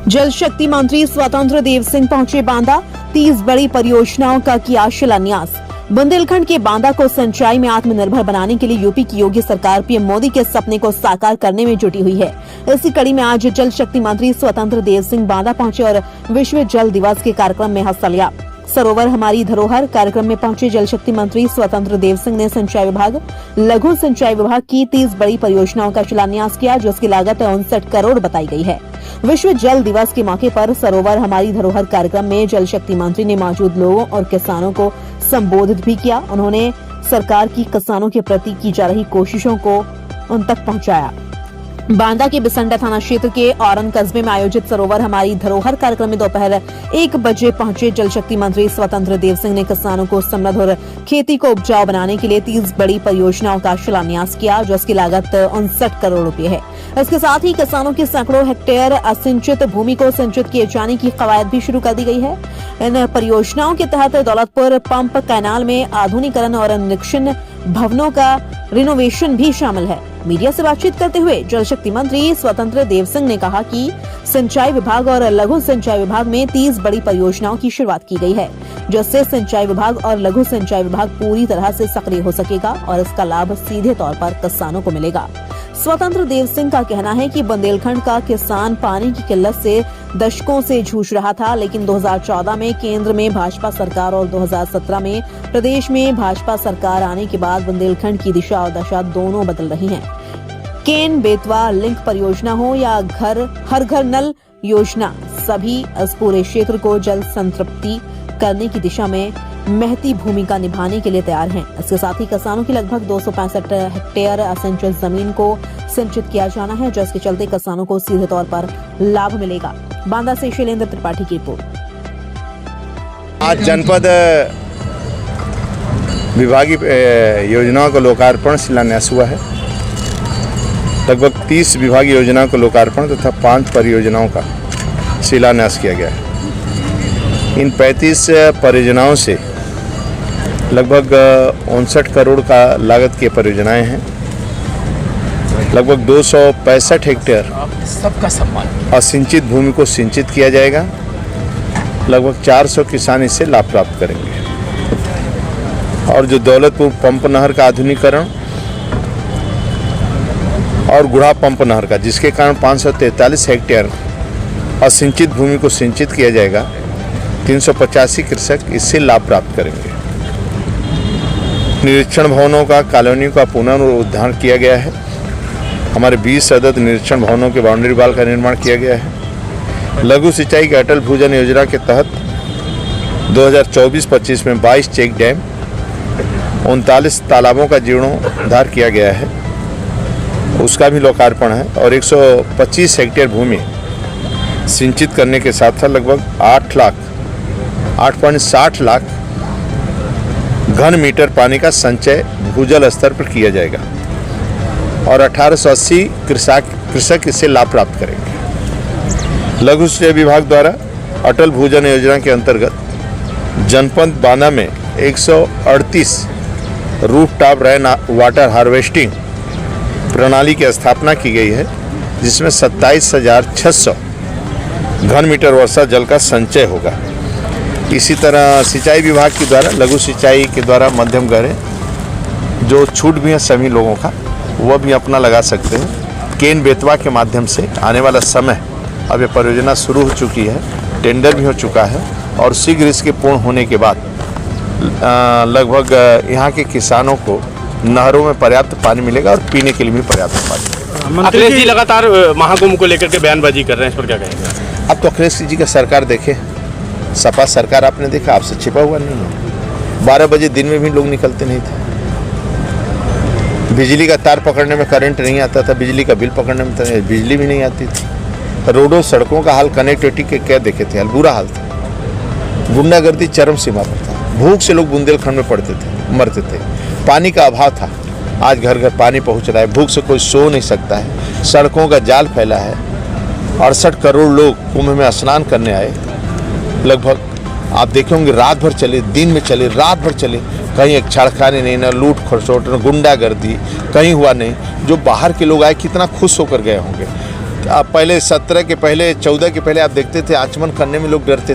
जल शक्ति मंत्री स्वतंत्र देव सिंह पहुंचे बांदा। 30 बड़ी परियोजनाओं का किया शिलान्यास। बुंदेलखंड के बांदा को सिंचाई में आत्मनिर्भर बनाने के लिए यूपी की योगी सरकार पीएम मोदी के सपने को साकार करने में जुटी हुई है। इसी कड़ी में आज जल शक्ति मंत्री स्वतंत्र देव सिंह बांदा पहुंचे और विश्व जल दिवस के कार्यक्रम में हिस्सा लिया। सरोवर हमारी धरोहर कार्यक्रम में पहुंचे जल शक्ति मंत्री स्वतंत्र देव सिंह ने सिंचाई विभाग, लघु सिंचाई विभाग की 30 बड़ी परियोजनाओं का शिलान्यास किया, जिसकी लागत 59 करोड़ बताई गई है। विश्व जल दिवस के मौके पर सरोवर हमारी धरोहर कार्यक्रम में जल शक्ति मंत्री ने मौजूद लोगों और किसानों को संबोधित भी किया। उन्होंने सरकार की किसानों के प्रति की जा रही कोशिशों को उन तक पहुंचाया। बांदा के बिसंडा थाना क्षेत्र के औरन कस्बे में आयोजित सरोवर हमारी धरोहर कार्यक्रम में दोपहर 1 बजे पहुंचे जल शक्ति मंत्री स्वतंत्र देव सिंह ने किसानों को समृद्ध और खेती को उपजाऊ बनाने के लिए 30 बड़ी परियोजनाओं का शिलान्यास किया, जिसकी लागत 59 करोड़ रुपए है। इसके साथ ही किसानों की सैकड़ों हेक्टेयर असिंचित भूमि को सिंचित किए जाने की कवायद भी शुरू कर दी गई है। इन परियोजनाओं के तहत दौलतपुर पंप कैनाल में आधुनिकीकरण और निरीक्षण भवनों का रिनोवेशन भी शामिल है। मीडिया से बातचीत करते हुए जल शक्ति मंत्री स्वतंत्र देव सिंह ने कहा कि सिंचाई विभाग और लघु सिंचाई विभाग में 30 बड़ी परियोजनाओं की शुरुआत की गई है, जिससे सिंचाई विभाग और लघु सिंचाई विभाग पूरी तरह से सक्रिय हो सकेगा और इसका लाभ सीधे तौर पर किसानों को मिलेगा। स्वतंत्र देव सिंह का कहना है कि बुंदेलखंड का किसान पानी की किल्लत से दशकों से जूझ रहा था, लेकिन 2014 में केंद्र में भाजपा सरकार और 2017 में प्रदेश में भाजपा सरकार आने के बाद बुंदेलखंड की दिशा और दशा दोनों बदल रही हैं। केन बेतवा लिंक परियोजना हो या हर घर नल योजना, सभी इस पूरे क्षेत्र को जल संतृप्ति करने की दिशा में महती भूमिका निभाने के लिए तैयार हैं। इसके साथ ही किसानों की लगभग 265 हेक्टेयर असिंचित जमीन को सिंचित किया जाना है, जिसके चलते किसानों को सीधे तौर पर लाभ मिलेगा। बांदा से शैलेंद्र त्रिपाठी की रिपोर्ट। आज जनपद विभागीय योजनाओं का लोकार्पण शिलान्यास हुआ है। लगभग 30 विभागीय योजनाओं का लोकार्पण तथा 5 परियोजनाओं का शिलान्यास किया गया है। इन 35 परियोजनाओं से लगभग 59 करोड़ का लागत की परियोजनाएं हैं। लगभग 265 हेक्टेयर सबका सम्मान असिंचित भूमि को सिंचित किया जाएगा। लगभग 400 किसान इससे लाभ प्राप्त करेंगे। और जो दौलतपुर पंप नहर का आधुनिकीकरण और गुढ़ा पंप नहर का, जिसके कारण 543 हेक्टेयर असिंचित भूमि को सिंचित किया जाएगा, 385 कृषक इससे लाभ प्राप्त करेंगे। निरीक्षण भवनों का, कॉलोनियों का पुनरुद्धार किया गया है। हमारे 20 अदद निरीक्षण भवनों के बाउंड्री वाल का निर्माण किया गया है। लघु सिंचाई के अटल भूजल योजना के तहत 2024-25 में 22 चेक डैम, 39 तालाबों का जीर्णोद्धार किया गया है, उसका भी लोकार्पण है। और 125 हेक्टेयर भूमि सिंचित करने के साथ साथ लगभग 8.60 लाख घन मीटर पानी का संचय भूजल स्तर पर किया जाएगा और 1880 कृषक इससे लाभ प्राप्ट करेंगे। लघु सिंचाई विभाग द्वारा अटल भूजल योजना के अंतर्गत जनपद बांदा में 138 रूफटॉप रेन वाटर हार्वेस्टिंग प्रणाली की स्थापना की गई है, जिसमें 27,600 घन मीटर वर्षा जल का संचय होगा। इसी तरह सिंचाई विभाग के द्वारा लघु सिंचाई के द्वारा मध्यम गहरे जो छूट भी है सभी लोगों का, वह भी अपना लगा सकते हैं। केन बेतवा के माध्यम से आने वाला समय, अब ये परियोजना शुरू हो चुकी है, टेंडर भी हो चुका है और शीघ्र इसके पूर्ण होने के बाद लगभग यहाँ के किसानों को नहरों में पर्याप्त पानी मिलेगा और पीने के लिए भी पर्याप्त पानी मिलेगा। अखिलेश जी लगातार महाकुंभ को लेकर के बयानबाजी कर रहे हैं, इस पर क्या कहेंगे? अब तो अखिलेश जी का सरकार देखे, सपा सरकार आपने देखा, आपसे छिपा हुआ नहीं है। 12 बजे दिन में भी लोग निकलते नहीं थे। बिजली का तार पकड़ने में करंट नहीं आता था, बिजली का बिल पकड़ने में बिजली भी नहीं आती थी। रोडों सड़कों का हाल, कनेक्टिविटी के क्या देखे थे, हाल बुरा हाल था। गुंडागर्दी चरम सीमा पर था। भूख से लोग बुंदेलखंड में पड़ते थे, मरते थे। पानी का अभाव था, आज घर घर पानी पहुंच रहा है। भूख से कोई सो नहीं सकता है। सड़कों का जाल फैला है। 68 करोड़ लोग कुंभ में स्नान करने आए। लगभग आप देखे होंगे रात भर चले, दिन में चले, रात भर चले, कहीं एक छड़खाने नहीं, ना लूट खसोट, ना गुंडागर्दी, कहीं हुआ नहीं। जो बाहर के लोग आए कितना खुश होकर गए होंगे। आप पहले 17 के पहले 14 के पहले आप देखते थे आचमन करने में लोग डरते थे।